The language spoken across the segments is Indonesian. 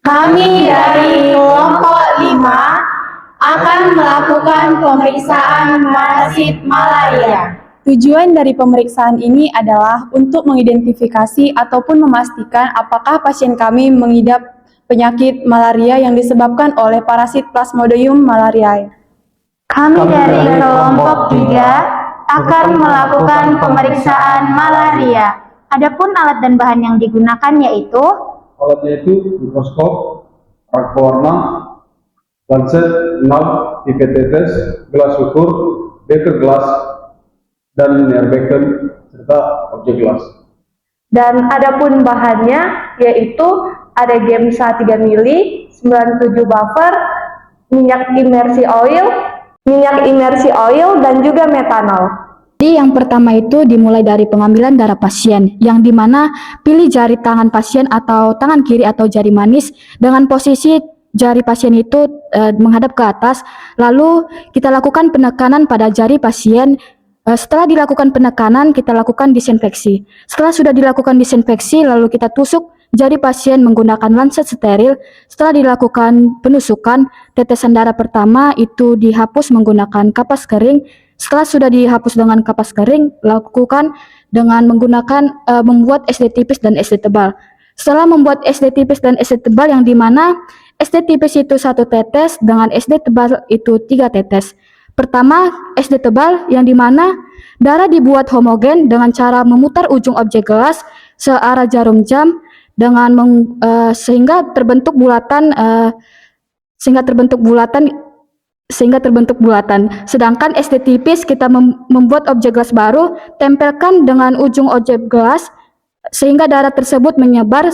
Kami dari kelompok 5 akan melakukan pemeriksaan parasit malaria. Tujuan dari pemeriksaan ini adalah untuk mengidentifikasi ataupun memastikan apakah pasien kami mengidap penyakit malaria yang disebabkan oleh parasit Plasmodium malariae. Kami dari kelompok 3 akan melakukan pemeriksaan malaria. Adapun alat dan bahan yang digunakan yaitu alatnya itu mikroskop, rak pewarna, lancet, pipet tetes, gelas ukur, beker gelas, dan beacon serta objek gelas. Dan adapun bahannya yaitu ada Gemsa 3 mili, 97 buffer, minyak imersi oil, dan juga metanol. Jadi yang pertama itu dimulai dari pengambilan darah pasien, yang dimana pilih jari tangan pasien atau tangan kiri atau jari manis dengan posisi jari pasien itu menghadap ke atas, lalu kita lakukan penekanan pada jari pasien. Setelah dilakukan penekanan, kita lakukan disinfeksi. Setelah sudah dilakukan disinfeksi, lalu kita tusuk jari pasien menggunakan lancet steril. Setelah dilakukan penusukan, tetesan darah pertama itu dihapus menggunakan kapas kering. Setelah sudah dihapus dengan kapas kering, lakukan dengan menggunakan membuat SD tipis dan SD tebal. Setelah membuat SD tipis dan SD tebal, yang dimana SD tipis itu 1 tetes dengan SD tebal itu 3 tetes. Pertama, SD tebal, yang dimana darah dibuat homogen dengan cara memutar ujung objek gelas searah jarum jam dengan sehingga terbentuk bulatan. Sedangkan SD tipis kita membuat objek gelas baru, tempelkan dengan ujung objek gelas sehingga darah tersebut menyebar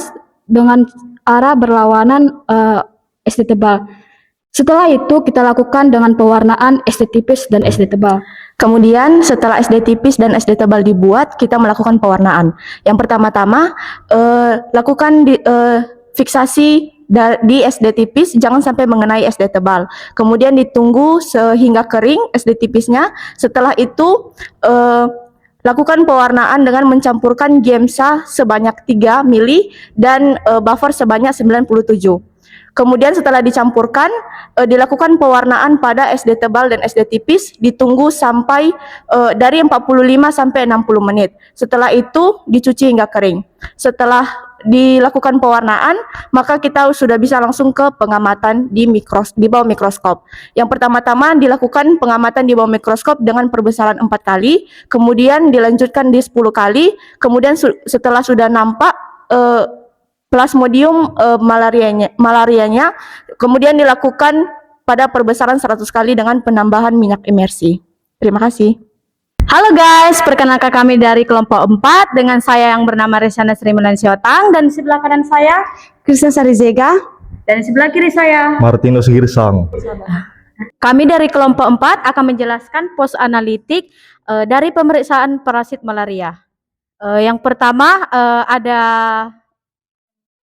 dengan arah berlawanan SD tebal. Setelah itu kita lakukan dengan pewarnaan SD tipis dan SD tebal. Kemudian setelah SD tipis dan SD tebal dibuat, kita melakukan pewarnaan. Yang pertama-tama lakukan fiksasi di SD tipis, jangan sampai mengenai SD tebal. Kemudian ditunggu sehingga kering SD tipisnya. Setelah itu lakukan pewarnaan dengan mencampurkan Gemsa sebanyak 3 mili dan buffer sebanyak 97. Kemudian setelah dicampurkan, dilakukan pewarnaan pada SD tebal dan SD tipis, ditunggu sampai dari 45 sampai 60 menit. Setelah itu dicuci hingga kering. Setelah dilakukan pewarnaan, maka kita sudah bisa langsung ke pengamatan di bawah mikroskop. Yang pertama-tama dilakukan pengamatan di bawah mikroskop dengan perbesaran 4 kali, kemudian dilanjutkan di 10 kali, kemudian setelah sudah nampak Plasmodium malarianya, kemudian dilakukan pada perbesaran 100 kali dengan penambahan minyak imersi. Terima kasih. Halo guys, perkenalkan kami dari kelompok 4 dengan saya yang bernama Resyana Sri Mulan Siotang, dan di sebelah kanan saya Krisna Sarizega, dan di sebelah kiri saya Martinus Girsang. Kami dari kelompok 4 akan menjelaskan pos analitik dari pemeriksaan parasit malaria. Yang pertama ada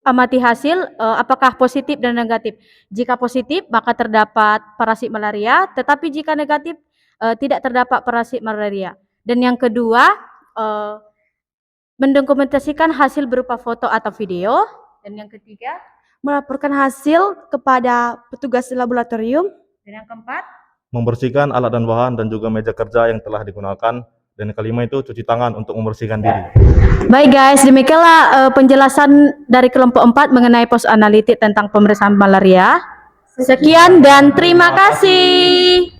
amati hasil apakah positif dan negatif. Jika positif maka terdapat parasit malaria, tetapi jika negatif tidak terdapat parasit malaria. Dan yang kedua mendokumentasikan hasil berupa foto atau video. Dan yang ketiga melaporkan hasil kepada petugas laboratorium. Dan yang keempat Membersihkan alat dan bahan dan juga meja kerja yang telah digunakan. Dan yang kelima itu cuci tangan untuk membersihkan diri. Baik guys, demikianlah penjelasan dari kelompok 4 mengenai pos analitik tentang pemeriksaan malaria. Sekian dan terima kasih.